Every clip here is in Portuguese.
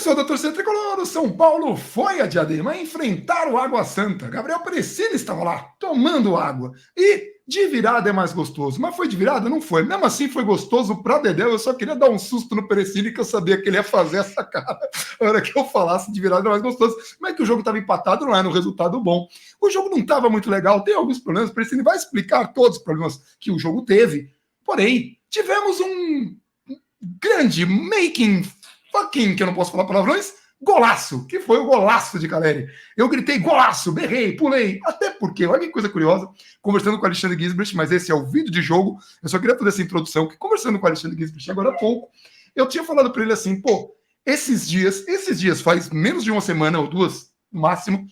Pessoal da torcida tricolor, o São Paulo foi a Diadema enfrentar o Água Santa. Gabriel Perecini estava lá, tomando água. E de virada é mais gostoso. Mas foi de virada? Não foi. Mesmo assim foi gostoso pra Dedéu. Eu só queria dar um susto no Perecini, que eu sabia que ele ia fazer essa cara na hora que eu falasse de virada é mais gostoso. Mas que o jogo estava empatado não era um resultado bom. O jogo não estava muito legal, tem alguns problemas. O Perecini vai explicar todos os problemas que o jogo teve. Porém, tivemos um grande making fucking, que eu não posso falar palavrões, golaço, que foi o golaço de Caleri. Eu gritei golaço, berrei, pulei, até porque, olha que coisa curiosa, conversando com o Alexandre Gisbert, mas esse é o vídeo de jogo, eu só queria fazer essa introdução, que conversando com o Alexandre Gisbert agora há pouco, eu tinha falado para ele assim, pô, esses dias, faz menos de uma semana ou duas, no máximo,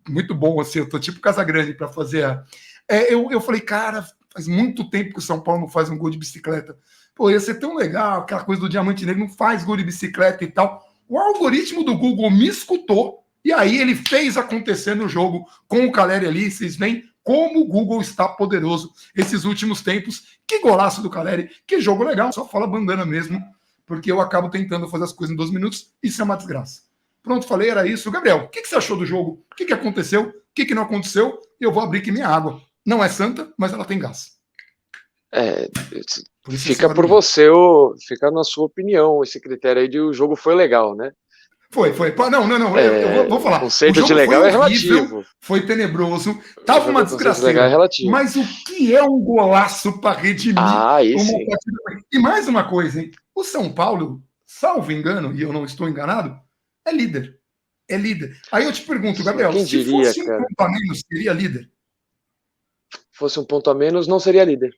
muito bom, assim, eu tô tipo Casagrande para fazer eu falei, cara, faz muito tempo que o São Paulo não faz um gol de bicicleta. Pô, ia ser tão legal, aquela coisa do Diamante Negro, não faz gol de bicicleta e tal. O algoritmo do Google me escutou e aí ele fez acontecer no jogo com o Caleri ali. Vocês veem como o Google está poderoso esses últimos tempos. Que golaço do Caleri, que jogo legal. Só fala bandana mesmo, porque eu acabo tentando fazer as coisas em 2 minutos. Isso é uma desgraça. Pronto, falei, era isso. Gabriel, o que você achou do jogo? O que aconteceu? O que não aconteceu? E eu vou abrir aqui minha água. Não é santa, mas ela tem gás. Fica por você, fica na sua opinião, esse critério aí de o jogo foi legal, né? Foi. Não, eu vou falar. O conceito de legal é relativo. Foi tenebroso, tava uma desgraceira. É relativo. Mas o que é um golaço para redimir uma partida? E mais uma coisa, hein? O São Paulo, salvo engano, e eu não estou enganado, é líder. É líder. Aí eu te pergunto, Gabriel, se fosse um ponto a menos, seria líder? Fosse um ponto a menos, não seria líder.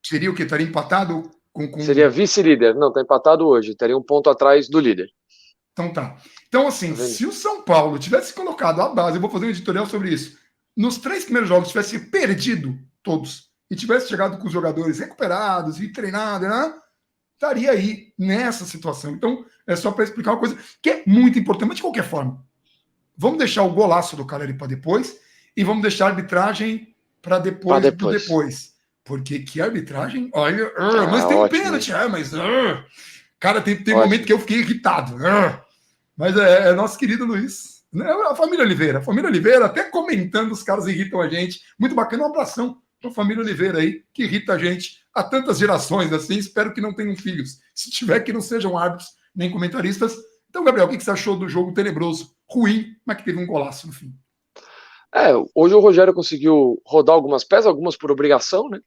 Seria o quê? Estaria empatado com... Seria vice-líder. Não, tá empatado hoje. Teria um ponto atrás do líder. Então tá. Então, assim, se o São Paulo tivesse colocado a base, eu vou fazer um editorial sobre isso, nos 3 primeiros jogos tivesse perdido todos e tivesse chegado com os jogadores recuperados e treinado, né? Estaria aí nessa situação. Então, é só para explicar uma coisa que é muito importante, mas de qualquer forma. Vamos deixar o golaço do Caleri para depois e vamos deixar a arbitragem para depois do depois. Porque que arbitragem, olha, mas tem um pênalti, mas cara, tem momento que eu fiquei irritado. Mas é nosso querido Luiz, né? A família Oliveira, até comentando, os caras irritam a gente. Muito bacana, um abração para a família Oliveira aí, que irrita a gente há tantas gerações assim. Espero que não tenham filhos. Se tiver, que não sejam árbitros nem comentaristas. Então, Gabriel, o que você achou do jogo tenebroso, ruim, mas que teve um golaço no fim? Hoje o Rogério conseguiu rodar algumas peças, algumas por obrigação, né?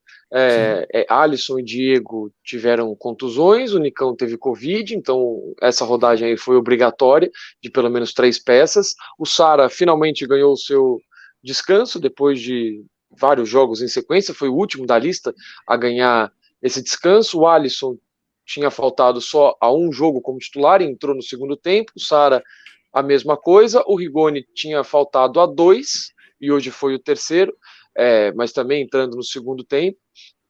Alisson e Diego tiveram contusões, o Nicão teve Covid, então essa rodagem aí foi obrigatória, de pelo menos 3 peças. O Sara finalmente ganhou o seu descanso, depois de vários jogos em sequência, foi o último da lista a ganhar esse descanso. O Alisson tinha faltado só a um jogo como titular e entrou no segundo tempo. O Sara, a mesma coisa. O Rigoni tinha faltado a 2 e hoje foi o terceiro, mas também entrando no segundo tempo.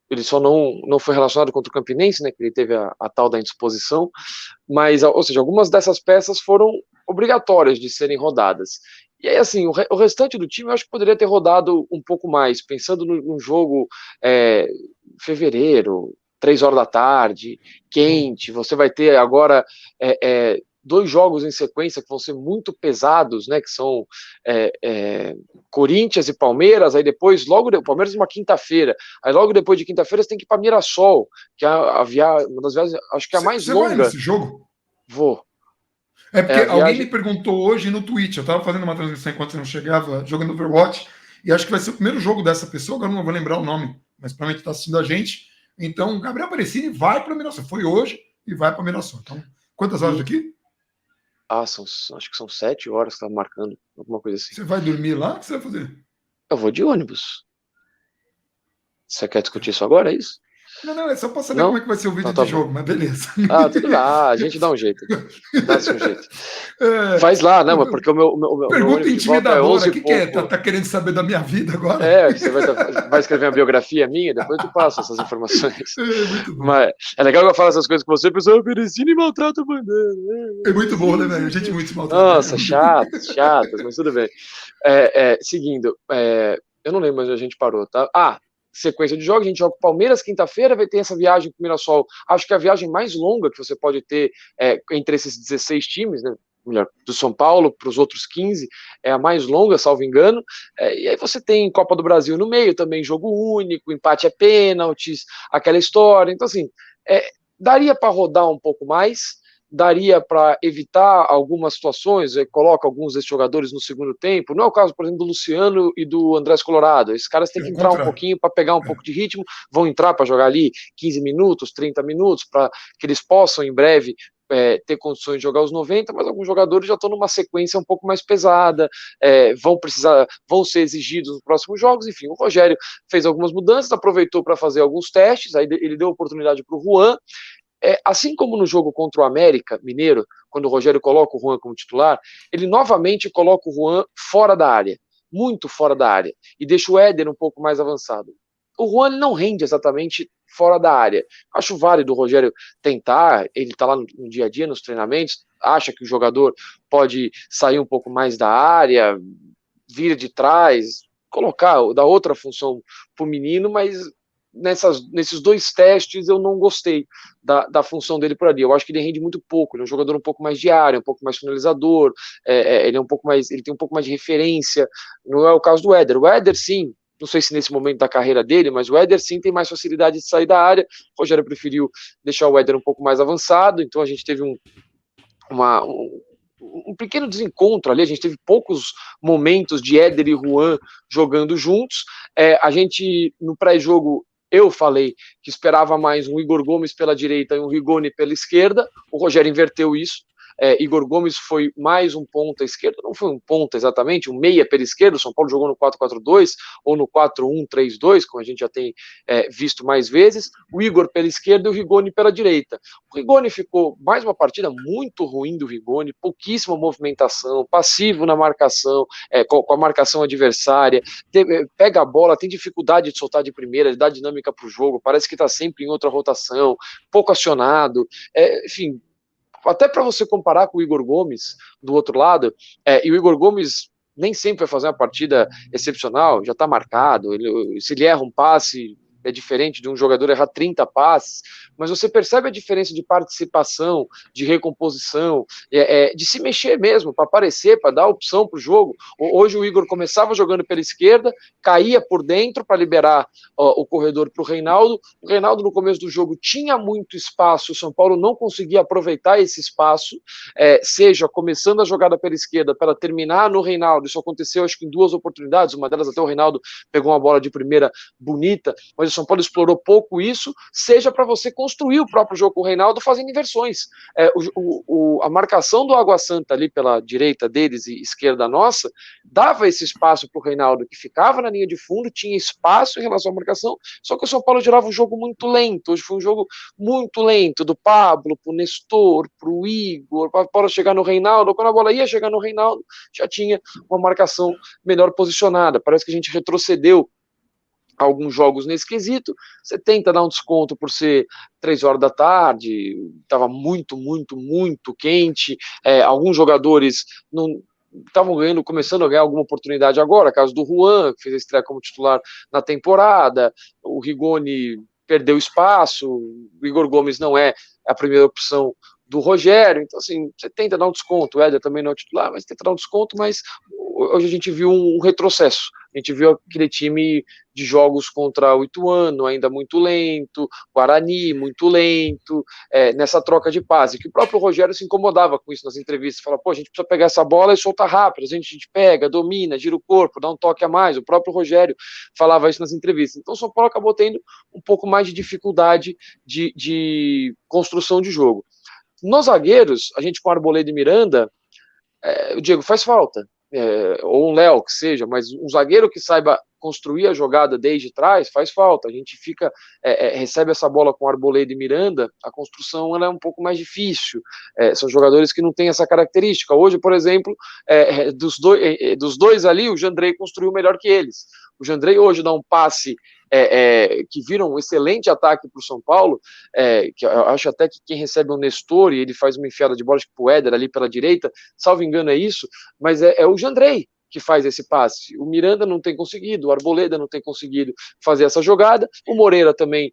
Ele só não foi relacionado contra o Campinense, né, que ele teve a tal da indisposição, mas, ou seja, algumas dessas peças foram obrigatórias de serem rodadas. E aí, assim, o restante do time eu acho que poderia ter rodado um pouco mais, pensando num jogo fevereiro, 3 horas da tarde, quente, você vai ter agora 2 jogos em sequência que vão ser muito pesados, né, que são Corinthians e Palmeiras, aí depois, o Palmeiras numa quinta-feira, aí logo depois de quinta-feira você tem que ir para Mirassol, que é uma das viagens, acho que é a mais longa. Você vai nesse jogo? Vou. Porque alguém me perguntou hoje no Twitch, eu estava fazendo uma transmissão enquanto você não chegava, jogando Overwatch, e acho que vai ser o primeiro jogo dessa pessoa, agora não vou lembrar o nome, mas provavelmente está assistindo a gente. Então, Gabriel Perecini vai para Mirassol, foi hoje e vai para Mirassol. Então, quantas horas daqui? Acho que são 7 horas que estava marcando, alguma coisa assim. Você vai dormir lá? O que você vai fazer? Eu vou de ônibus. Você quer discutir isso agora, é isso? Não, é só para saber como é que vai ser o vídeo de jogo, mas beleza. Tudo bem. A gente dá um jeito. Dá-se um jeito. Faz lá, né, porque o meu pergunta intimidadora, o que é? Tá querendo saber da minha vida agora? Você vai escrever uma biografia minha, depois eu te passo essas informações. Muito bom. Mas é legal que eu falo essas coisas com você, a pessoa Perecini maltrata o Bandeira. É muito bom, né, velho? A gente muito se maltrata. Nossa, chatas, mas tudo bem. Seguindo, eu não lembro onde a gente parou, tá? sequência de jogos, a gente joga com o Palmeiras quinta-feira, vai ter essa viagem para o Mirassol, acho que é a viagem mais longa que você pode ter entre esses 16 times, né? Melhor, do São Paulo para os outros 15, é a mais longa, salvo engano, e aí você tem Copa do Brasil no meio, também jogo único, empate é pênaltis, aquela história, então assim, daria para rodar um pouco mais, daria para evitar algumas situações, coloca alguns desses jogadores no segundo tempo, não é o caso, por exemplo, do Luciano e do Andrés Colorado, esses caras têm que entrar um pouquinho para pegar um pouco de ritmo, vão entrar para jogar ali 15 minutos, 30 minutos, para que eles possam em breve ter condições de jogar os 90, mas alguns jogadores já estão numa sequência um pouco mais pesada, vão ser exigidos nos próximos jogos, enfim, o Rogério fez algumas mudanças, aproveitou para fazer alguns testes, aí ele deu oportunidade para o Juan, assim como no jogo contra o América Mineiro, quando o Rogério coloca o Juan como titular, ele novamente coloca o Juan fora da área, muito fora da área, e deixa o Éder um pouco mais avançado. O Juan não rende exatamente fora da área. Acho válido o Rogério tentar, ele está lá no dia a dia, nos treinamentos, acha que o jogador pode sair um pouco mais da área, vir de trás, colocar, dar outra função para o menino, mas nesses dois testes eu não gostei da função dele por ali. Eu acho que ele rende muito pouco, ele é um jogador um pouco mais de área, um pouco mais finalizador, ele é um pouco mais, ele tem um pouco mais de referência. Não é o caso do Éder. O Éder, sim, não sei se nesse momento da carreira dele, mas o Éder sim tem mais facilidade de sair da área. O Rogério preferiu deixar o Éder um pouco mais avançado, então a gente teve um pequeno desencontro ali, a gente teve poucos momentos de Éder e Juan jogando juntos. A gente, no pré-jogo, eu falei que esperava mais um Igor Gomes pela direita e um Rigoni pela esquerda, o Rogério inverteu isso, Igor Gomes foi mais um ponta esquerda, não foi um ponta exatamente, um meia pela esquerda, o São Paulo jogou no 4-4-2 ou no 4-1-3-2, como a gente já tem visto mais vezes, o Igor pela esquerda e o Rigoni pela direita. O Rigoni ficou mais uma partida muito ruim do Rigoni, pouquíssima movimentação, passivo na marcação, com a marcação adversária, pega a bola, tem dificuldade de soltar de primeira, de dar dinâmica para o jogo, parece que está sempre em outra rotação, pouco acionado, enfim, até para você comparar com o Igor Gomes do outro lado, e o Igor Gomes nem sempre vai fazer uma partida excepcional, já está marcado, se ele erra um passe, é diferente de um jogador errar 30 passes, mas você percebe a diferença de participação, de recomposição, de se mexer mesmo, para aparecer, para dar opção para o jogo. Hoje o Igor começava jogando pela esquerda, caía por dentro para liberar o corredor para o Reinaldo no começo do jogo tinha muito espaço, o São Paulo não conseguia aproveitar esse espaço, seja começando a jogada pela esquerda para terminar no Reinaldo, isso aconteceu acho que em 2 oportunidades, uma delas até o Reinaldo pegou uma bola de primeira bonita, mas o São Paulo explorou pouco isso, seja para você construir o próprio jogo com o Reinaldo fazendo inversões. A marcação do Água Santa ali pela direita deles e esquerda nossa, dava esse espaço para o Reinaldo, que ficava na linha de fundo, tinha espaço em relação à marcação, só que o São Paulo gerava um jogo muito lento, hoje foi um jogo muito lento, do Pablo, pro Nestor, pro Igor, para a bola chegar no Reinaldo, quando a bola ia chegar no Reinaldo, já tinha uma marcação melhor posicionada, parece que a gente retrocedeu alguns jogos nesse quesito, você tenta dar um desconto por ser 3 horas da tarde, estava muito, muito, muito quente, alguns jogadores não estavam começando a ganhar alguma oportunidade agora, caso do Juan, que fez a estreia como titular na temporada, o Rigoni perdeu espaço, o Igor Gomes não é a primeira opção do Rogério, então assim, você tenta dar um desconto, o Éder também não é titular, mas tenta dar um desconto, mas hoje a gente viu um retrocesso, a gente viu aquele time de jogos contra o Ituano, ainda muito lento, Guarani, muito lento, nessa troca de passe, que o próprio Rogério se incomodava com isso nas entrevistas, fala, pô, a gente precisa pegar essa bola e soltar rápido, a gente pega, domina, gira o corpo, dá um toque a mais, o próprio Rogério falava isso nas entrevistas, então o São Paulo acabou tendo um pouco mais de dificuldade de construção de jogo. Nos zagueiros, a gente com Arboleda e Miranda, o Diego faz falta, ou um Léo que seja, mas um zagueiro que saiba construir a jogada desde trás faz falta, a gente recebe essa bola com Arboleda e Miranda, a construção ela é um pouco mais difícil, são jogadores que não têm essa característica, hoje por exemplo, dos dois ali, o Jandrei construiu melhor que eles, o Jandrei hoje dá um passe que vira um excelente ataque para o São Paulo, que eu acho até que quem recebe o Nestor e ele faz uma enfiada de bola para o Éder ali pela direita, salvo engano é isso, mas é o Jandrei que faz esse passe. O Miranda não tem conseguido, o Arboleda não tem conseguido fazer essa jogada, o Moreira também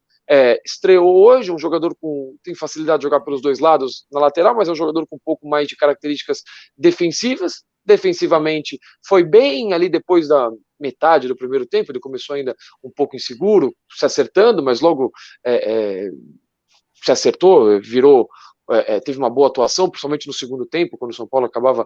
estreou hoje, um jogador tem facilidade de jogar pelos dois lados na lateral, mas é um jogador com um pouco mais de características defensivas. Defensivamente foi bem ali depois da metade do primeiro tempo, ele começou ainda um pouco inseguro, se acertando, mas logo se acertou, teve uma boa atuação, principalmente no segundo tempo, quando o São Paulo acabava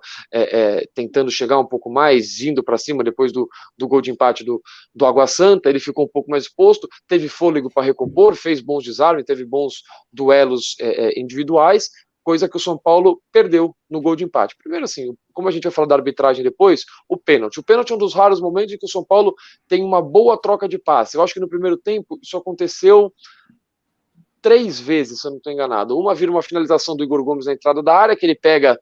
tentando chegar um pouco mais, indo para cima depois do gol de empate do Água Santa, ele ficou um pouco mais exposto, teve fôlego para recompor, fez bons desarmes, teve bons duelos individuais, coisa que o São Paulo perdeu no gol de empate. Primeiro, assim, como a gente vai falar da arbitragem depois, o pênalti. O pênalti é um dos raros momentos em que o São Paulo tem uma boa troca de passe. Eu acho que no primeiro tempo isso aconteceu 3 vezes, se eu não estou enganado. Uma vira uma finalização do Igor Gomes na entrada da área, que ele pega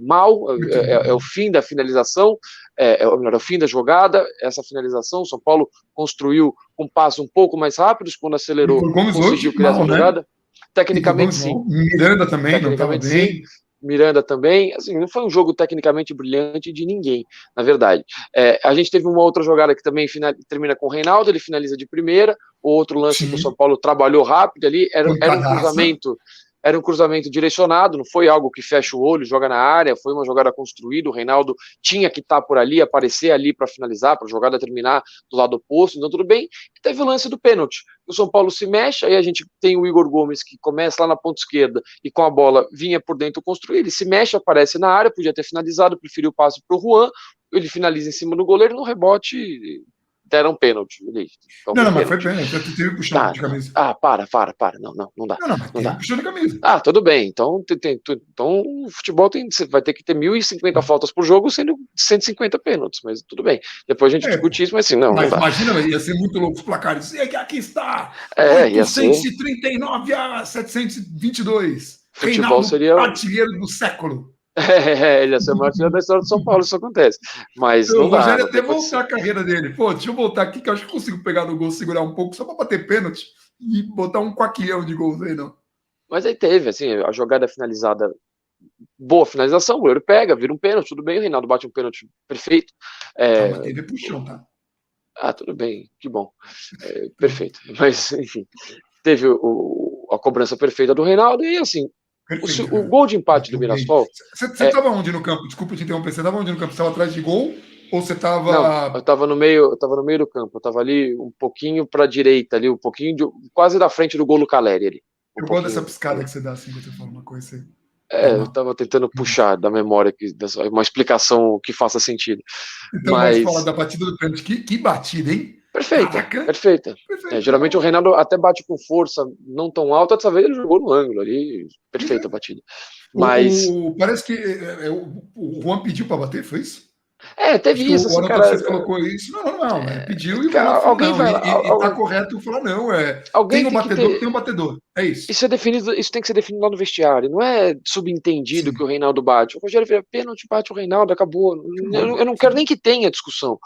mal, é o fim da finalização, melhor, é o fim da jogada, essa finalização. O São Paulo construiu um passo um pouco mais rápido, quando acelerou, conseguiu criar essa jogada. Né? Tecnicamente, sim. Miranda também não estava bem. Sim. Miranda também, assim, não foi um jogo tecnicamente brilhante de ninguém, na verdade. A gente teve uma outra jogada que também termina com o Reinaldo, ele finaliza de primeira, o outro lance que o São Paulo trabalhou rápido ali, era um cruzamento direcionado, não foi algo que fecha o olho, joga na área, foi uma jogada construída, o Reinaldo tinha que estar por ali, aparecer ali para finalizar, para a jogada terminar do lado oposto, então tudo bem, e teve o lance do pênalti, o São Paulo se mexe, aí a gente tem o Igor Gomes que começa lá na ponta esquerda e com a bola vinha por dentro construir, ele se mexe, aparece na área, podia ter finalizado, preferiu o passe para o Juan, ele finaliza em cima do goleiro, no rebote deram pênalti. Então, não, mas foi pênalti. Você teve puxão de camisa. Para. Não dá. Não dá. Puxão de camisa. Tudo bem. Então o futebol vai ter que ter 1.050 faltas por jogo, sendo 150 pênaltis, mas tudo bem. Depois a gente discute isso, mas assim, não. Mas não imagina, ia ser muito louco os placares. Aqui está! 839 a 722. Futebol Reinaldo, seria artilheiro do século. Ele ia ser o maior artilheiro da história do São Paulo, isso acontece. Mas não dá. O Rogério até voltar a carreira dele. Pô, deixa eu voltar aqui, que eu acho que consigo pegar no gol, segurar um pouco, só para bater pênalti e botar um quaquilhão de gols aí, não. Mas aí teve, assim, a jogada finalizada, boa finalização, o goleiro pega, vira um pênalti, tudo bem, o Reinaldo bate um pênalti perfeito. Mas teve puxão, tá? Tudo bem, que bom. Perfeito. Mas, enfim, teve a cobrança perfeita do Reinaldo e, assim, o gol de empate do Mirassol... Você estava onde no campo? Desculpa te interromper. Você estava onde no campo? Você estava atrás de gol ou você estava... Não, eu estava no meio do campo. Eu estava ali um pouquinho para a direita, ali, quase da frente do gol do Caleri. Ali, eu gosto dessa piscada que você dá assim quando você fala uma coisa assim. Eu estava tentando puxar da memória uma explicação que faça sentido. Então vamos falar da batida do pênalti. Que batida, hein? Perfeita. Geralmente o Reinaldo até bate com força, não tão alta, dessa vez ele jogou no ângulo ali, perfeita a batida. Mas parece que o Juan pediu para bater, foi isso? Teve isso. O Anotações colocou isso. Não, pediu e o Juan falou, e tá correto falar não. Tem um batedor, tem um batedor. É isso. Isso tem que ser definido lá no vestiário. Não é subentendido que o Reinaldo bate. O Rogério vira pênalti, bate o Reinaldo, acabou. Eu não quero nem que tenha discussão.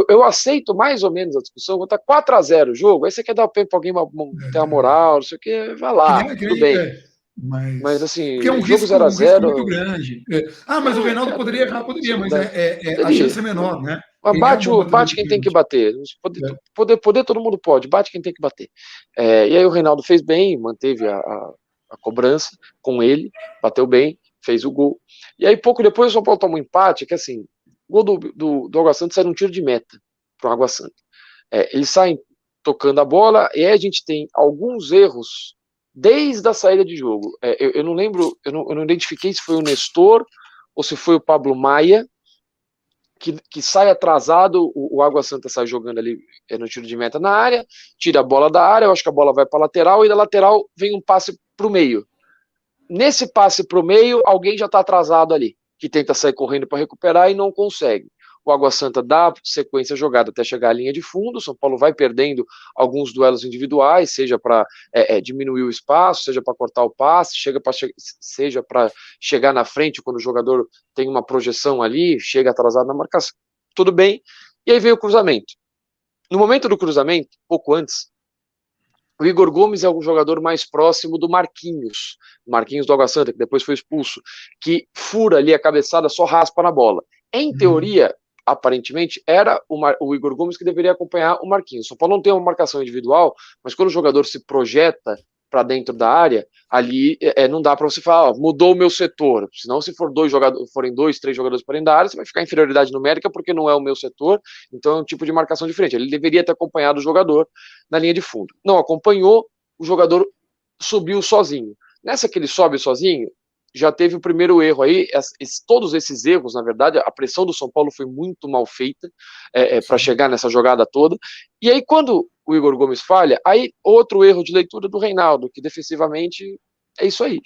Eu aceito mais ou menos a discussão. Quando tá 4-0 o jogo, aí você quer dar tempo pra alguém ter a moral, não sei o que, vai lá, tudo bem. Mas assim, porque é um jogo risco 0-0 muito grande. Mas o Reinaldo poderia errar, mas a chance é menor, né? Bate quem tem que bater. Poder todo mundo pode, bate quem tem que bater. E aí o Reinaldo fez bem, manteve a cobrança com ele, bateu bem, fez o gol. E aí pouco depois o São Paulo toma um empate, que assim, o gol do Água Santa era um tiro de meta para o Água Santa. Eles saem tocando a bola e aí a gente tem alguns erros desde a saída de jogo. Eu não lembro, eu não identifiquei se foi o Nestor ou se foi o Pablo Maia, que sai atrasado, o Água Santa sai jogando ali no tiro de meta na área, tira a bola da área, eu acho que a bola vai para a lateral, e da lateral vem um passe para o meio. Nesse passe para o meio, alguém já está atrasado ali, que tenta sair correndo para recuperar e não consegue. O Água Santa dá sequência jogada até chegar à linha de fundo, o São Paulo vai perdendo alguns duelos individuais, seja para diminuir o espaço, seja para cortar o passe, seja para chegar na frente quando o jogador tem uma projeção ali, chega atrasado na marcação, tudo bem, e aí vem o cruzamento. No momento do cruzamento, pouco antes, o Igor Gomes é o jogador mais próximo do Marquinhos do Água Santa, que depois foi expulso, que fura ali a cabeçada, só raspa na bola. Em teoria, aparentemente, era o Igor Gomes que deveria acompanhar o Marquinhos. O São Paulo não tem uma marcação individual, mas quando o jogador se projeta para dentro da área, ali não dá para você falar, ó, mudou o meu setor. Senão, se forem dois, três jogadores para dentro da área, você vai ficar em inferioridade numérica porque não é o meu setor. Então é um tipo de marcação diferente. Ele deveria ter acompanhado o jogador na linha de fundo. Não acompanhou, o jogador subiu sozinho. Nessa que ele sobe sozinho, já teve o primeiro erro aí. Todos esses erros, na verdade, a pressão do São Paulo foi muito mal feita para chegar nessa jogada toda. E aí, quando o Igor Gomes falha, aí outro erro de leitura do Reinaldo, que defensivamente é isso aí.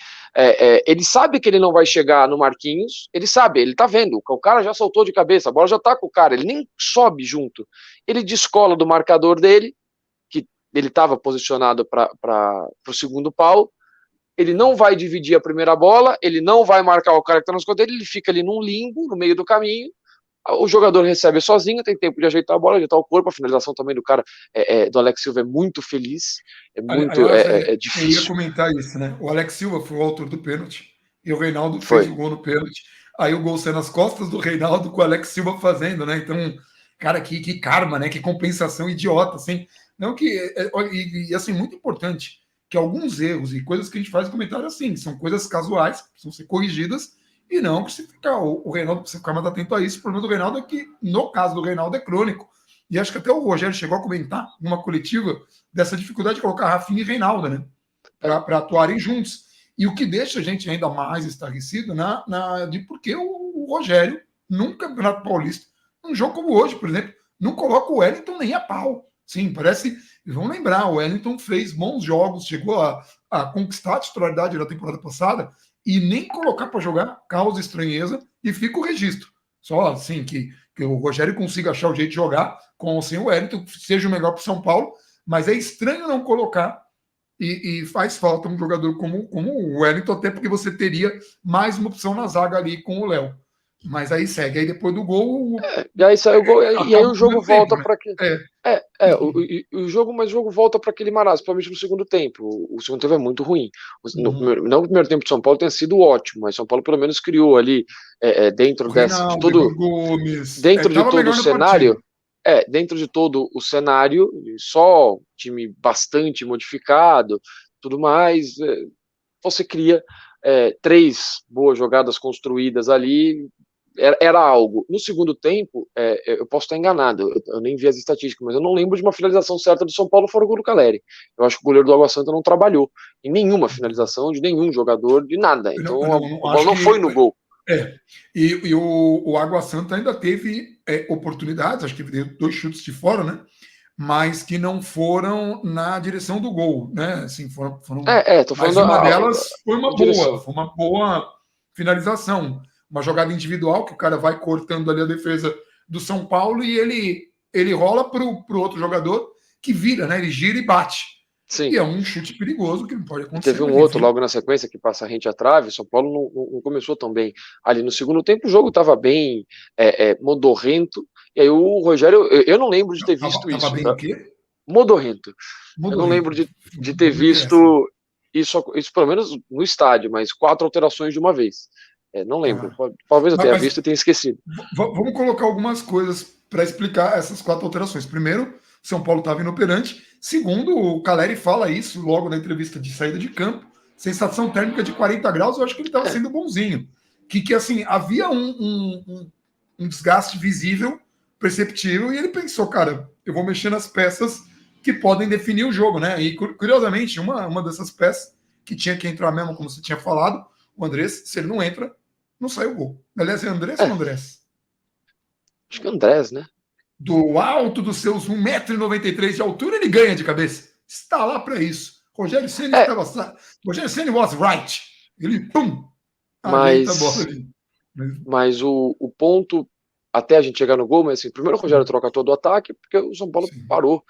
Ele sabe que ele não vai chegar no Marquinhos, ele sabe, ele tá vendo, o cara já soltou de cabeça, a bola já tá com o cara, ele nem sobe junto. Ele descola do marcador dele, que ele estava posicionado para o segundo pau, ele não vai dividir a primeira bola, ele não vai marcar o cara que está nos escanteio, ele fica ali num limbo, no meio do caminho, o jogador recebe sozinho, tem tempo de ajeitar a bola, ajeitar o corpo, a finalização também do cara, do Alex Silva é muito feliz, Aliás, eu ia difícil. comentar isso, né? O Alex Silva foi o autor do pênalti e o Reinaldo fez Foi. o gol no pênalti. Aí o gol saiu nas costas do Reinaldo com o Alex Silva fazendo, né? Então, cara, que karma, né? Que compensação idiota, assim. Não que. E assim, muito importante que alguns erros e coisas que a gente faz comentário assim, são coisas casuais, que precisam ser corrigidas, e não que se ficar, o Reinaldo precisa ficar mais atento a isso. O problema do Reinaldo é que, no caso do Reinaldo, é crônico. E acho que até o Rogério chegou a comentar numa coletiva dessa dificuldade de colocar Rafinha e Reinaldo, né? Para atuarem juntos. E o que deixa a gente ainda mais estarrecido de porque o Rogério, num Campeonato Paulista, num jogo como hoje, por exemplo, não coloca o Wellington nem a pau. Sim, parece. Vamos lembrar, o Wellington fez bons jogos, chegou a conquistar a titularidade da temporada passada e nem colocar para jogar causa estranheza e fica o registro. Só assim que o Rogério consiga achar o jeito de jogar com ou sem o Wellington, seja o melhor para o São Paulo, mas é estranho não colocar e faz falta um jogador como o Wellington, até porque você teria mais uma opção na zaga ali com o Léo. Mas aí segue. Aí depois do gol. E aí saiu o gol, e aí o jogo volta para que. O jogo volta para aquele marasmo, principalmente no segundo tempo. O segundo tempo é muito ruim. Não que o primeiro tempo de São Paulo tenha sido ótimo, mas São Paulo pelo menos criou ali dentro de todo. Gomes, dentro de todo o cenário. Dentro de todo o cenário, só time bastante modificado, tudo mais, você cria 3 boas jogadas construídas ali, era algo. No segundo tempo, eu posso estar enganado, eu nem vi as estatísticas, mas eu não lembro de uma finalização certa do São Paulo fora o gol do Caleri. Eu acho que o goleiro do Água Santa não trabalhou em nenhuma finalização de nenhum jogador, de nada. Então a bola não foi no gol. E o Água Santa ainda teve oportunidades, acho que deu 2 chutes de fora, né? Mas que não foram na direção do gol, né? Assim, foram tô falando mas uma delas foi uma boa finalização, uma jogada individual que o cara vai cortando ali a defesa do São Paulo e ele rola pro outro jogador que vira, né? Ele gira e bate. Sim. E é um chute perigoso que não pode acontecer. Teve um outro logo na sequência que passa a rente à trave. São Paulo não começou tão bem. Ali no segundo tempo o jogo estava bem modorrento. E aí o Rogério, eu não lembro de ter visto isso. Bem o quê? Modorrento. Eu não lembro de ter visto isso pelo menos no estádio, mas 4 alterações de uma vez. Não lembro. Talvez eu tenha visto e tenha esquecido. Vamos colocar algumas coisas para explicar essas 4 alterações. Primeiro, São Paulo estava inoperante. Segundo, o Caleri fala isso logo na entrevista de saída de campo. Sensação térmica de 40 graus, eu acho que ele estava sendo bonzinho. Que assim, havia um desgaste visível, perceptível, e ele pensou, cara, eu vou mexer nas peças que podem definir o jogo, né? E curiosamente, uma dessas peças que tinha que entrar mesmo, como você tinha falado, o Andrés, se ele não entra, não sai o gol. Aliás, é Andrés ou Andrés? Acho que é Andrés, né? Do alto dos seus 1,93 m de altura, ele ganha de cabeça. Está lá para isso. Rogério Ceni estava. Rogério Ceni was right. Ele, pum! Ajeita a bola ali. Mas o ponto, até a gente chegar no gol, mas assim, primeiro o Rogério troca todo o ataque, porque o São Paulo parou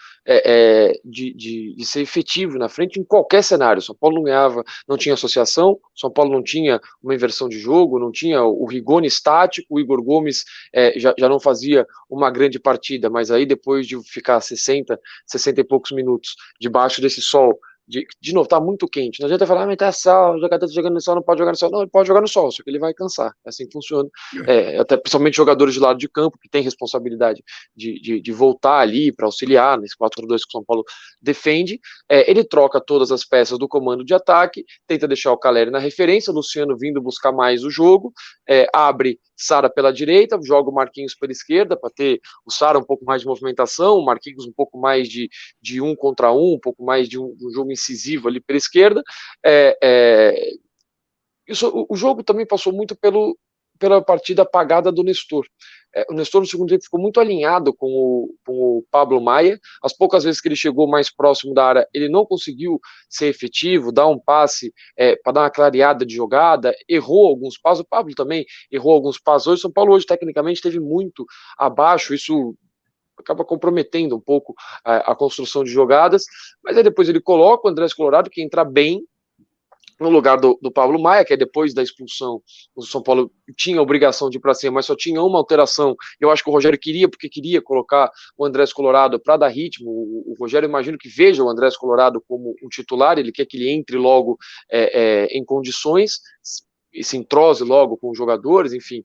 de ser efetivo na frente em qualquer cenário. O São Paulo não ganhava, não tinha associação, o São Paulo não tinha uma inversão de jogo, não tinha o Rigoni estático, o Igor Gomes já não fazia uma grande partida, mas aí depois de ficar 60 e poucos minutos debaixo desse sol, De novo, tá muito quente. Não adianta falar, mas tá sol, o jogador tá jogando no sol, não pode jogar no sol. Não, ele pode jogar no sol, só que ele vai cansar. É assim que funciona. Até principalmente jogadores de lado de campo, que têm responsabilidade de voltar ali para auxiliar nesse 4-2 que o São Paulo defende. Ele troca todas as peças do comando de ataque, tenta deixar o Caleri na referência, o Luciano vindo buscar mais o jogo, abre Sara pela direita, joga o Marquinhos pela esquerda para ter o Sara um pouco mais de movimentação, o Marquinhos um pouco mais de um contra um pouco mais de um jogo incisivo ali pela esquerda. O jogo também passou muito pela partida apagada do Nestor. O Nestor no segundo tempo ficou muito alinhado com o Pablo Maia. As poucas vezes que ele chegou mais próximo da área, ele não conseguiu ser efetivo, dar um passe para dar uma clareada de jogada, errou alguns passos. O Pablo também errou alguns passos. Hoje, o São Paulo hoje tecnicamente esteve muito abaixo, isso acaba comprometendo um pouco a construção de jogadas, mas aí depois ele coloca o Andrés Colorado, que entra bem no lugar do Pablo Maia, que é depois da expulsão, o São Paulo tinha a obrigação de ir para cima, mas só tinha uma alteração. Eu acho que o Rogério porque queria colocar o Andrés Colorado para dar ritmo. O Rogério, imagino que veja o Andrés Colorado como um titular, ele quer que ele entre logo em condições e se entrose logo com os jogadores, enfim,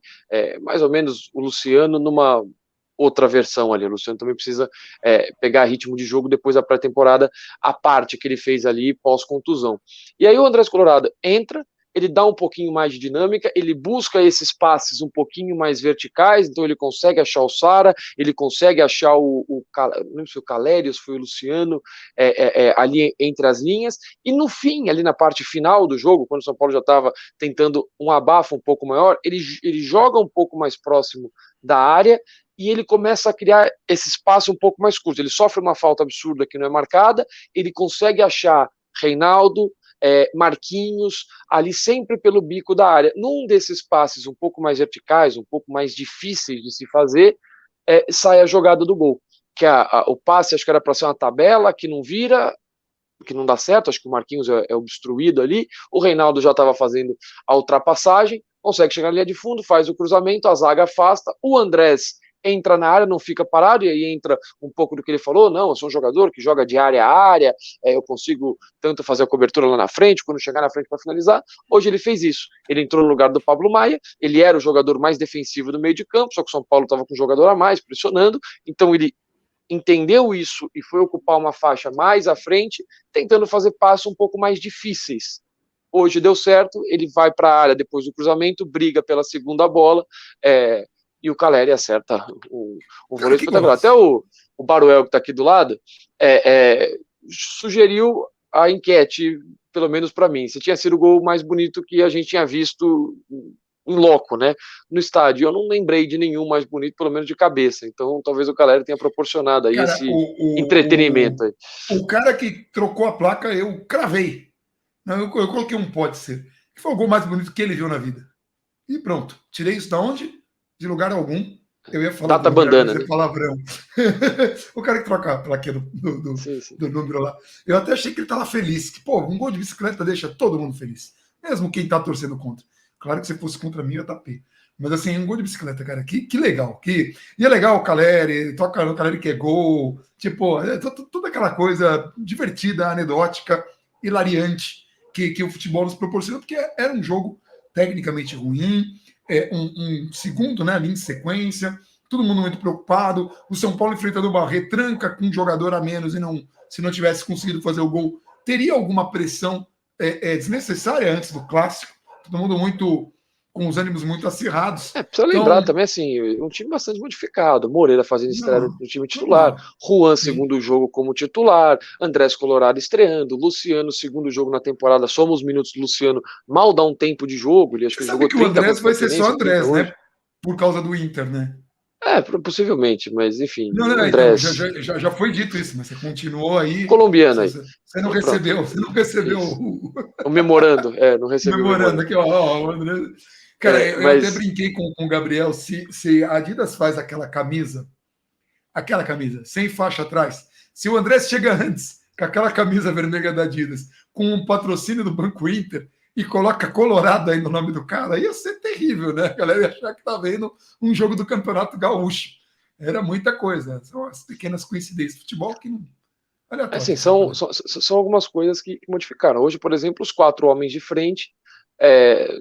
mais ou menos o Luciano numa outra versão ali. O Luciano também precisa pegar ritmo de jogo depois da pré-temporada, a parte que ele fez ali pós-contusão. E aí o Andrés Colorado entra, ele dá um pouquinho mais de dinâmica, ele busca esses passes um pouquinho mais verticais, então ele consegue achar o Sara, ele consegue achar não lembro se o Caleri, se foi o Luciano, ali entre as linhas, e no fim, ali na parte final do jogo, quando o São Paulo já estava tentando um abafo um pouco maior, ele joga um pouco mais próximo da área, e ele começa a criar esse espaço um pouco mais curto. Ele sofre uma falta absurda que não é marcada, ele consegue achar Reinaldo, Marquinhos, ali sempre pelo bico da área. Num desses passes um pouco mais verticais, um pouco mais difíceis de se fazer, sai a jogada do gol. Que o passe, acho que era para ser uma tabela, que não vira, que não dá certo, acho que o Marquinhos é obstruído ali, o Reinaldo já estava fazendo a ultrapassagem, consegue chegar na linha de fundo, faz o cruzamento, a zaga afasta, o Andrés entra na área, não fica parado, e aí entra um pouco do que ele falou, não, eu sou um jogador que joga de área a área, eu consigo tanto fazer a cobertura lá na frente, quando chegar na frente para finalizar. Hoje ele fez isso, ele entrou no lugar do Pablo Maia, ele era o jogador mais defensivo do meio de campo, só que o São Paulo estava com um jogador a mais, pressionando, então ele entendeu isso e foi ocupar uma faixa mais à frente, tentando fazer passos um pouco mais difíceis. Hoje deu certo, ele vai para a área depois do cruzamento, briga pela segunda bola, e o Caleri acerta o vôlei espetacular. Até o Baruel, que está aqui do lado, sugeriu a enquete, pelo menos para mim, se tinha sido o gol mais bonito que a gente tinha visto em loco, né, no estádio. Eu não lembrei de nenhum mais bonito, pelo menos de cabeça. Então, talvez o Caleri tenha proporcionado aí esse entretenimento. O cara que trocou a placa, eu cravei. Não, eu coloquei um pode ser. Que foi o gol mais bonito que ele viu na vida. E pronto. Tirei isso da onde? De lugar algum. Eu ia falar Data bandana, né? Palavrão. O cara que troca a plaquinha do número lá. Eu até achei que ele tava feliz. Que, pô, um gol de bicicleta deixa todo mundo feliz. Mesmo quem tá torcendo contra. Claro que se fosse contra mim, eu tapei. Mas assim, um gol de bicicleta, cara, que legal. E é legal o Caleri, toca no Caleri que é gol. Tipo, toda aquela coisa divertida, anedótica, hilariante que o futebol nos proporciona, porque era um jogo tecnicamente ruim, um segundo, né, ali em sequência, todo mundo muito preocupado, o São Paulo enfrentando uma retranca com um jogador a menos e se não tivesse conseguido fazer o gol, teria alguma pressão desnecessária antes do clássico, todo mundo muito com os ânimos muito acirrados. Precisa lembrar também, assim, um time bastante modificado, Moreira fazendo estreia no time titular, Juan segundo jogo como titular, Andrés Colorado estreando, Luciano segundo jogo na temporada, soma os minutos do Luciano, mal dá um tempo de jogo, ele acho que jogou 30. O Andrés vai ser só Andrés, né? Por causa do Inter, né? Possivelmente, mas enfim. Não, Andrés... então, já foi dito isso, mas você continuou aí. Colombiano aí. Você não recebeu o memorando, não recebeu. Memorando aqui, ó, o Andrés. Cara, eu até brinquei com o Gabriel, se a Adidas faz aquela camisa, sem faixa atrás, se o André chega antes com aquela camisa vermelha da Adidas, com um patrocínio do Banco Inter, e coloca Colorado aí no nome do cara, ia ser terrível, né? A galera ia achar que tá vendo um jogo do Campeonato Gaúcho. Era muita coisa. São as pequenas coincidências. Futebol que Aleatório. Assim, são algumas coisas que modificaram. Hoje, por exemplo, os 4 homens de frente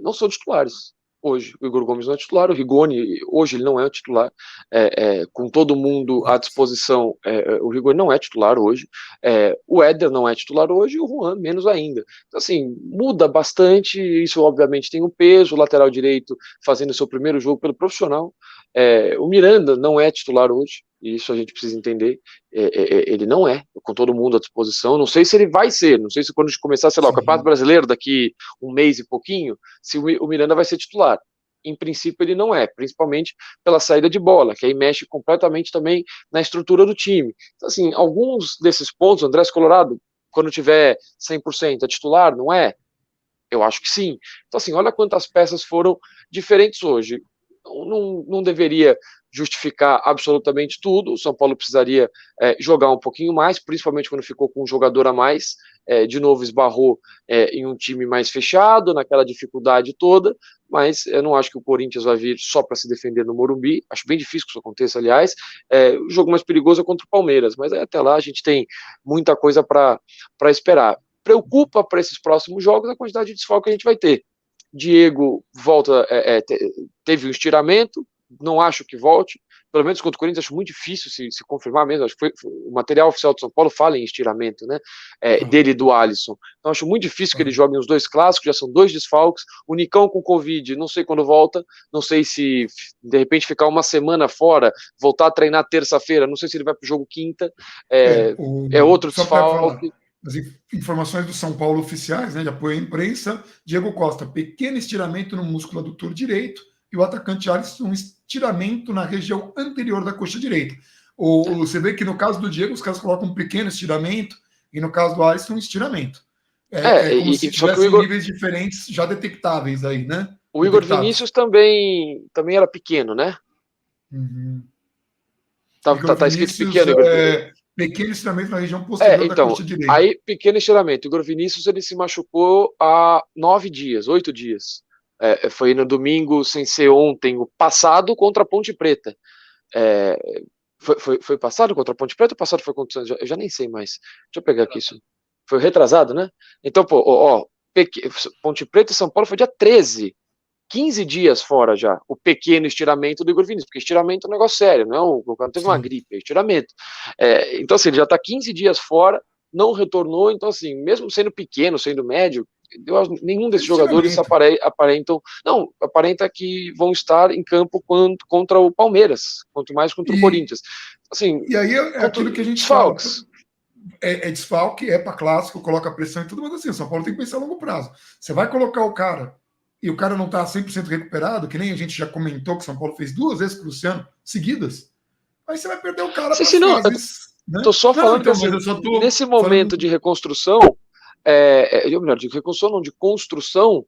não são titulares. Hoje, o Igor Gomes não é titular, o Rigoni, hoje ele não é o titular, com todo mundo à disposição, o Rigoni não é titular hoje, o Éder não é titular hoje e o Juan menos ainda. Então, assim, muda bastante, isso obviamente tem um peso, o lateral direito fazendo seu primeiro jogo pelo profissional, o Miranda não é titular hoje, e isso a gente precisa entender, ele não é, com todo mundo à disposição, não sei se ele vai ser, não sei se quando a gente começar, sei lá, o Campeonato Brasileiro daqui um mês e pouquinho, se o Miranda vai ser titular. Em princípio ele não é, principalmente pela saída de bola, que aí mexe completamente também na estrutura do time. Então, assim, alguns desses pontos, o Andrés Colorado, quando tiver 100% é titular, não é? Eu acho que sim. Então, assim, olha quantas peças foram diferentes hoje. Não deveria justificar absolutamente tudo. O São Paulo precisaria jogar um pouquinho mais, principalmente quando ficou com um jogador a mais. De novo, esbarrou em um time mais fechado, naquela dificuldade toda. Mas eu não acho que o Corinthians vai vir só para se defender no Morumbi. Acho bem difícil que isso aconteça, aliás. O jogo mais perigoso é contra o Palmeiras, mas até lá a gente tem muita coisa para esperar. Preocupa para esses próximos jogos a quantidade de desfalque que a gente vai ter. Diego volta, teve um estiramento, não acho que volte, pelo menos contra o Corinthians acho muito difícil se confirmar mesmo, acho que o material oficial de São Paulo fala em estiramento, né, dele e do Alisson, então acho muito difícil que ele jogue os 2 clássicos, já são 2 desfalques, o Nicão com Covid, não sei quando volta, não sei se de repente ficar uma semana fora, voltar a treinar terça-feira, não sei se ele vai pro jogo quinta, outro desfalque. As informações do São Paulo oficiais, né, de apoio à imprensa, Diego Costa, pequeno estiramento no músculo adutor direito, e o atacante Alisson, um estiramento na região anterior da coxa direita. Você vê que no caso do Diego, os caras colocam um pequeno estiramento, e no caso do Alisson, um estiramento. Como se tivessem níveis diferentes já detectáveis aí, né? O Igor Vinícius também era pequeno, né? Uhum. Tá escrito pequeno, Igor Vinícius. Pequeno estiramento na região posterior da coxa direita. Aí, pequeno estiramento. O Igor Vinícius ele se machucou há 9 dias, 8 dias. Foi no domingo, sem ser ontem, o passado contra a Ponte Preta. Foi passado contra a Ponte Preta ou passado foi contra o Santos? Eu já nem sei mais. Deixa eu pegar aqui isso. Foi retrasado, né? Então, Ponte Preta e São Paulo foi dia 13. 15 dias fora já, o pequeno estiramento do Igor Vinícius, porque estiramento é um negócio sério, não teve uma gripe, é estiramento. Então, assim, ele já está 15 dias fora, não retornou, então, assim, mesmo sendo pequeno, sendo médio, nenhum desses jogadores aparenta que vão estar em campo contra o Palmeiras, quanto mais contra o Corinthians. Assim, e aí aquilo que a gente fala. Desfalque, para clássico, coloca pressão e tudo, mas assim, o São Paulo tem que pensar a longo prazo. Você vai colocar o cara e o cara não está 100% recuperado, que nem a gente já comentou que o São Paulo fez 2 vezes com o Luciano, seguidas, aí você vai perder o cara para as fases. Estou só falando que nesse momento de reconstrução, de reconstrução não, de construção,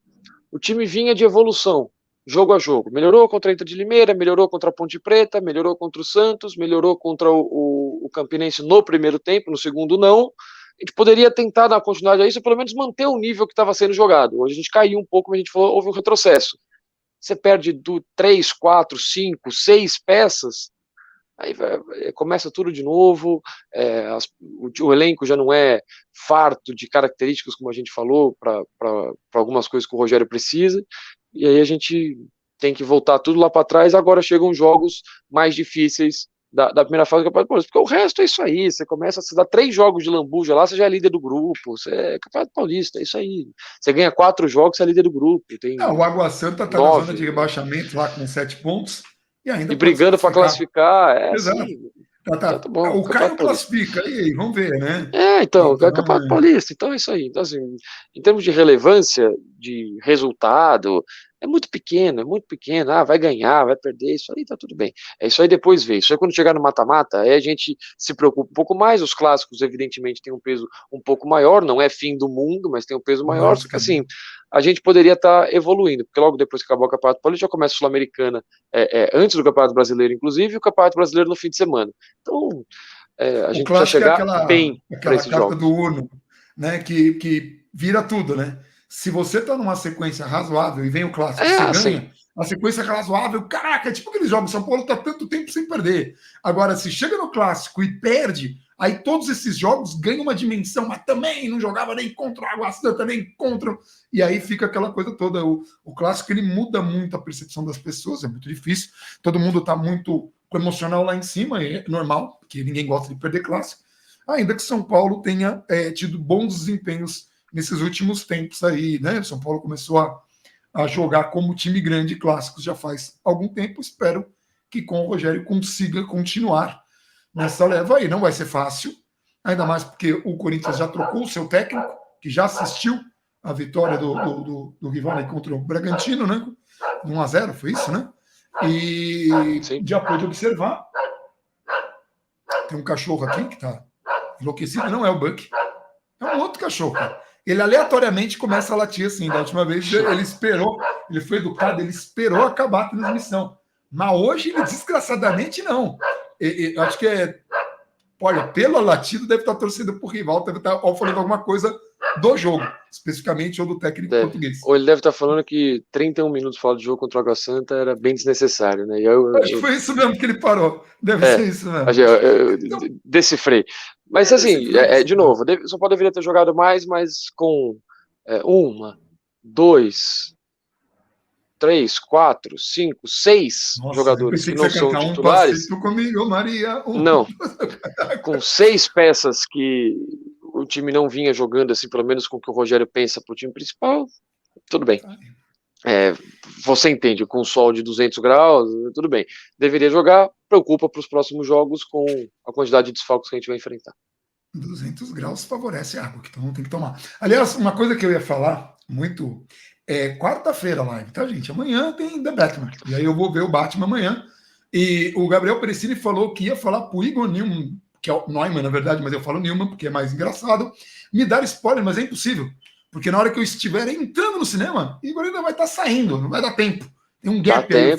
o time vinha de evolução, jogo a jogo. Melhorou contra a Inter de Limeira, melhorou contra a Ponte Preta, melhorou contra o Santos, melhorou contra o Campinense no primeiro tempo, no segundo não. A gente poderia tentar dar continuidade a isso, ou pelo menos manter o nível que estava sendo jogado. Hoje a gente caiu um pouco, mas a gente falou, houve um retrocesso. Você perde 3, 4, 5, 6 peças, aí começa tudo de novo, o elenco já não é farto de características, como a gente falou, para algumas coisas que o Rogério precisa, e aí a gente tem que voltar tudo lá para trás. Agora chegam jogos mais difíceis da primeira fase do Campeonato Paulista, porque o resto é isso aí, você começa a se dar 3 jogos de lambuja lá, você já é líder do grupo, você é Campeonato Paulista, é isso aí, você ganha 4 jogos, você é líder do grupo. O Água Santa está na zona de rebaixamento lá com 7 pontos, e ainda brigando para classificar, Exato. Assim, tá bom, o Caio classifica, e aí, vamos ver, né? Então, Campeonato Paulista, então é isso aí. Então, assim, em termos de relevância, de resultado, é muito pequeno, vai ganhar, vai perder, isso aí tá tudo bem. Isso aí depois vê, isso aí quando chegar no mata-mata, aí a gente se preocupa um pouco mais, os clássicos evidentemente têm um peso um pouco maior, não é fim do mundo, mas tem um peso maior, só que assim, a gente poderia estar evoluindo, porque logo depois que acabar o Campeonato Paulista já começa a Sul-Americana, antes do Campeonato Brasileiro, inclusive, e o Campeonato Brasileiro no fim de semana. Então, a gente precisa chegar bem para esse jogo. Do Uno, né, que vira tudo, né? Se você tá numa sequência razoável e vem o clássico, você ganha, a sequência razoável, caraca, é tipo aqueles jogos, São Paulo tá tanto tempo sem perder. Agora, se chega no clássico e perde, Aí todos esses jogos ganham uma dimensão, mas também não jogava nem contra o Água Santa, nem contra. E aí fica aquela coisa toda. O clássico ele muda muito a percepção das pessoas, é muito difícil. Todo mundo está muito com o emocional lá em cima, é normal, porque ninguém gosta de perder clássico. Ainda que São Paulo tenha tido bons desempenhos nesses últimos tempos aí, né? São Paulo começou a jogar como time grande clássicos já faz algum tempo. Espero que com o Rogério consiga continuar nessa leva aí. Não vai ser fácil, ainda mais porque o Corinthians já trocou o seu técnico, que já assistiu a vitória do rival aí contra o Bragantino, né? 1-0, foi isso, né? E Sim. já pôde observar. Tem um cachorro aqui que tá enlouquecido, não é o Buck, é um outro cachorro, cara. Ele aleatoriamente começa a latir assim. Da última vez ele esperou, ele foi educado, ele esperou acabar a transmissão. Mas hoje ele desgraçadamente não. Eu acho que olha, pelo latido deve estar torcendo pro rival, deve estar falando alguma coisa do jogo, especificamente, ou do técnico português. Ou ele deve estar falando que 31 minutos fora do jogo contra o Água Santa era bem desnecessário, né? Acho que foi isso mesmo que ele parou. Deve ser isso mesmo. Eu decifrei. Mas assim, de novo, São Paulo deveria ter jogado mais, mas com 1, 2, 3, 4, 5, 6 jogadores que não são titulares. Comigo, Maria. Não, com 6 peças que o time não vinha jogando, assim, pelo menos com o que o Rogério pensa para o time principal, tudo bem. Você entende, com o sol de 200 graus, tudo bem. Deveria jogar, preocupa para os próximos jogos com a quantidade de desfalques que a gente vai enfrentar. 200 graus favorece a água, então tem que tomar. Aliás, uma coisa que eu ia falar muito quarta-feira live, tá, gente? Amanhã tem The Batman, e aí eu vou ver o Batman amanhã. E o Gabriel Perecini falou que ia falar pro Igor Newman, que é o Neumann, na verdade, mas eu falo Newman porque é mais engraçado, me dar spoiler, mas é impossível. Porque na hora que eu estiver entrando no cinema, Igor ainda vai estar saindo, não vai dar tempo. Tem um gap aí.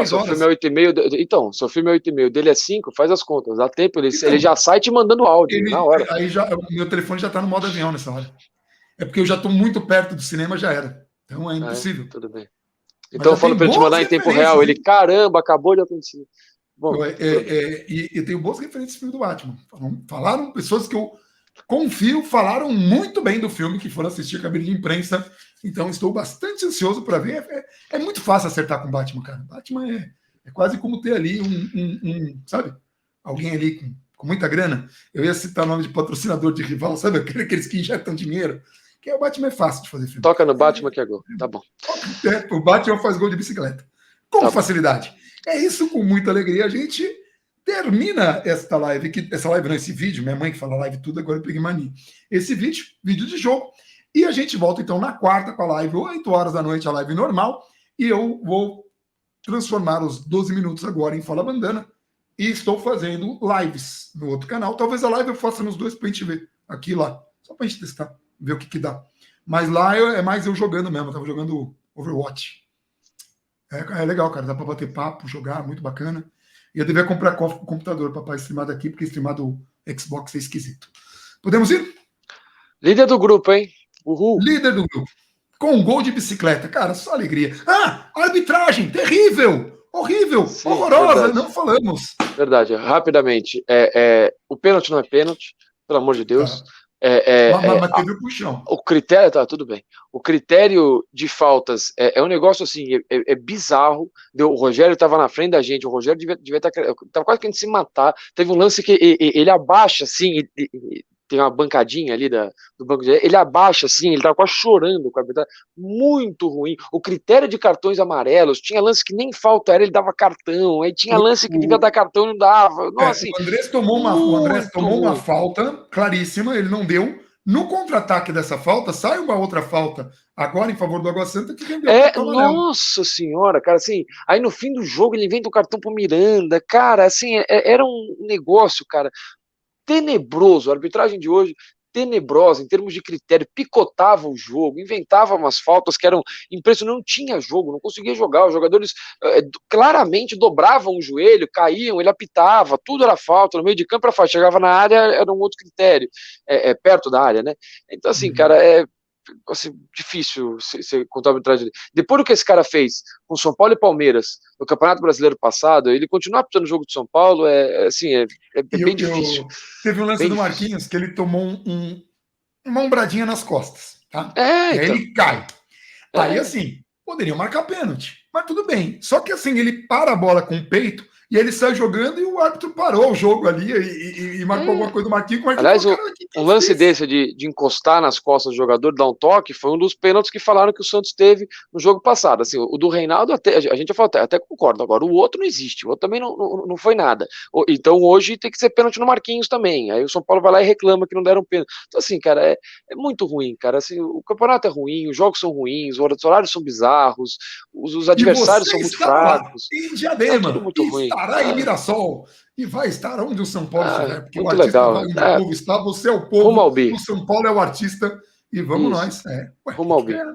Seu filme é 8h30. Então, seu filme é 8h30, dele é 5, faz as contas. Dá tempo, ele já sai te mandando áudio na hora. Aí meu telefone já está no modo avião nessa hora. É porque eu já estou muito perto do cinema, já era. Então é impossível. Tudo bem. Então eu falo para ele te mandar em tempo real. Ele, caramba, acabou de acontecer. Bom, e eu tenho boas referências do filme do Batman. Falaram pessoas que eu confio, falaram muito bem do filme, que foram assistir a cabine de imprensa. Então estou bastante ansioso para ver. É muito fácil acertar com o Batman, cara. Batman é quase como ter ali sabe? Alguém ali com muita grana. Eu ia citar o nome de patrocinador de rival, sabe? Aqueles que injetam dinheiro. Que o Batman é fácil de fazer filme. Toca no Batman que é gol. Tá bom. O Batman faz gol de bicicleta. Com facilidade. É isso, com muita alegria. A gente termina esta live, esse vídeo, minha mãe que fala live tudo, agora eu peguei mania. Esse vídeo de jogo, e a gente volta então na quarta com a live, 8 horas da noite, a live normal, e eu vou transformar os 12 minutos agora em Fala Bandana, e estou fazendo lives no outro canal. Talvez a live eu faça nos dois pra gente ver, aqui e lá, só pra gente testar, ver o que dá. Mas lá é mais eu jogando mesmo, eu tava jogando Overwatch. É legal, cara, dá pra bater papo, jogar, muito bacana. E eu devia comprar cofre pro computador para streamar daqui, porque streamar do Xbox é esquisito. Podemos ir? Líder do grupo, hein? Uhul. Líder do grupo. Com um gol de bicicleta. Cara, só alegria. Arbitragem, terrível, horrível, sim, horrorosa, verdade. Não falamos. Verdade, rapidamente. O pênalti não é pênalti, pelo amor de Deus. Mas teve o puxão. O critério, tá, tudo bem. O critério de faltas é um negócio assim, é bizarro. O Rogério estava na frente da gente, o Rogério devia estar. Tava quase querendo se matar. Teve um lance que ele abaixa assim, tem uma bancadinha ali do banco de ele abaixa assim, ele tava quase chorando com a arbitragem. Muito ruim. O critério de cartões amarelos, tinha lance que nem falta era, ele dava cartão, aí tinha lance que devia dar cartão e não dava. Nossa, assim, o Andrés tomou uma falta claríssima, ele não deu. No contra-ataque dessa falta, sai uma outra falta agora em favor do Água Santa que rendeu o cartão amarelo. Nossa senhora, cara, assim, aí no fim do jogo ele inventa o cartão pro Miranda, cara, assim, era um negócio, cara, tenebroso. A arbitragem de hoje, tenebrosa em termos de critério, picotava o jogo, inventava umas faltas que eram impressionantes, não tinha jogo, não conseguia jogar, os jogadores claramente dobravam o joelho, caíam, ele apitava, tudo era falta, no meio de campo era falta, chegava na área, era um outro critério, perto da área, né? Então assim, cara, assim, difícil você contar a arbitragem dele. Depois do que esse cara fez com São Paulo e Palmeiras no Campeonato Brasileiro passado, ele continuar apitando o jogo de São Paulo assim, bem difícil. Teve um lance Bem do difícil. Marquinhos que ele tomou uma ombradinha nas costas, tá? E aí Então. ele cai. Aí, assim, poderiam marcar pênalti, mas tudo bem. Só que, assim, ele para a bola com o peito e ele sai jogando e o árbitro parou o jogo ali e marcou alguma coisa do Marquinhos. Aliás, falou, cara, que um lance fez? desse de encostar nas costas do jogador, dar um toque, foi um dos pênaltis que falaram que o Santos teve no jogo passado. Assim, o do Reinaldo, a gente já falou, até concordo. Agora, o outro não existe, o outro também não foi nada. Então, hoje tem que ser pênalti no Marquinhos também. Aí o São Paulo vai lá e reclama que não deram pênalti. Então, assim, cara, é muito ruim, cara. Assim, o campeonato é ruim, os jogos são ruins, os horários são bizarros, os E adversários você são muito está lá, fracos. em Tá tudo Diadema, muito e ruim. estará em Mirassol, e vai estar onde o São Paulo estiver, porque o Muito artista legal. vai onde o povo está, você é o Rumo povo, ao bi. o São Paulo é o artista, e vamos Isso. nós. Ué, Rumo ao que bi. é?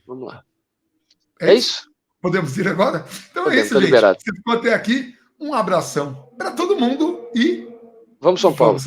Vamos lá. É É isso? isso? Podemos ir agora? Então é Podemos, isso, tá gente. liberado. Você ficou até aqui. Um abração para todo mundo e Vamos, São Paulo. vamos